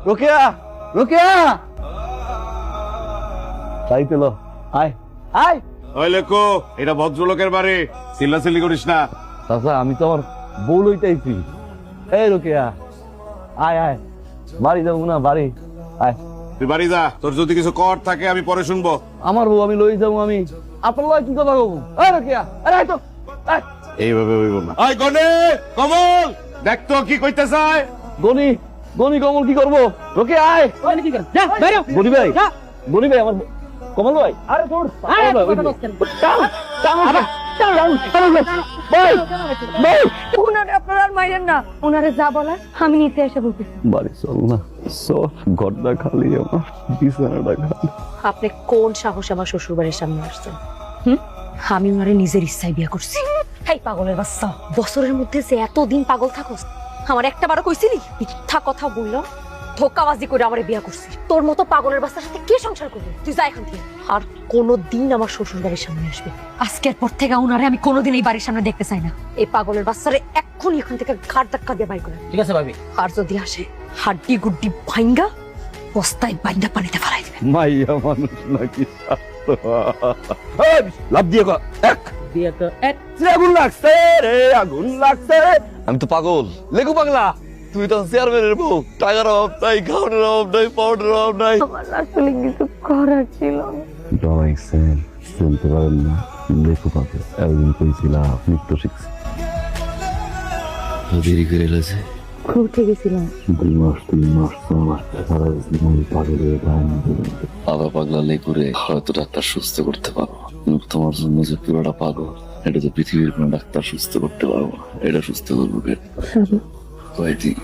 রোকেয়া রোকেয়া তাই পেলো আয় আয় ওই লেখো এটা ভদ্রলোকের বাড়ি, চিল্লাচিল্লি করিস না। চাচা আমি তো আমার বউ লইতেছি। এই রোকেয়া আয় আয়, বাড়ি যাবো না বাড়ি, আয়। তুই বাড়ি যা, তোর যদি কিছু কর থাকে আমি পরে শুনবো। আমার বউ আমি লই যাবো, আমি আপনার লয় কি কথা কব? এই রোকেয়া আরে আয় তো আয়। এইভাবে হইব না। আয় গনে কমল, দেখ তো কি কইতে চায়। গনি গনি কমল কি করবো? রোকে আয়। গনি ভাই গনি ভাই আমার কমল ভাই, আরে তোর ওনারে আপনারা আর মাইরেন না, ওনারে যা বলার আমি নিতে এসে বলতেছি। বাড়ি চল না, সব ঘরটা খালি, আমার বিছানাটা খালি। আপনি কোন সাহস আমার শ্বশুর বাড়ির সামনে আসছেন? আমি ওনারে নিজের ইচ্ছায় বিয়ে করছি। এই পাগলের বাচ্চা, বছরের মধ্যে যে এতদিন পাগল থাকোস, আমার একটা বারো কইছিলি? মিথ্যা কথা বললো, ধোকাবাজি করে আমারে বিয়ে করছি। তোর মতো পাগলের বাচ্চার সাথে কে সংসার করবে? তুই যা এখান থেকে, আর কোনোদিন আমার শ্বশুর বাড়ির সামনে আসবে। আজকের পর থেকে ওনারে আমি কোনোদিন এই বাড়ির সামনে দেখতে চাই না। এই পাগলের বাচ্চারে এক্ষুনি এখান থেকে ঘাট ধাক্কা দিয়ে বাই করে। ঠিক আছে ভাবি। আর যদি আসে হাড্ডি গুড্ডি ভাঙ্গা বস্তায় বাইন্দা পানিতে ফেলাই দেবে। মাইয়া মানুষ নাকি লাভ দিয়ে এক দিয়ে তো এক আগুন লাগছে রে, আগুন লাগছে। আমি তো পাগল লেগু পাগলা, তুই তো চেয়ারম্যানের বউ, টাকার অভাব নাই, খাওয়ানোর অভাব নাই, পাউডার অভাব নাই। আমার আসলে কিছু করার ছিল না। ডরাইছেন, শুনতে পারেন না, লেখু পাবে একদিন কইছিলাম নৃত্য শিখছি। দেরি করে এলেছে। উঠে গেছিলাম। 2 মাস 3 মাস 6 মাস সারা জীবন পাগলের গান। আদা পাগলালে করে হয়তো ডাক্তার সুস্থ করতে পারবো, কিন্তু তোমার জন্য যে পুরোটা পাগল, এটা তো পৃথিবীর কোনো ডাক্তার সুস্থ করতে পারবো না। এটা সুস্থ করবো কে? কয়দিন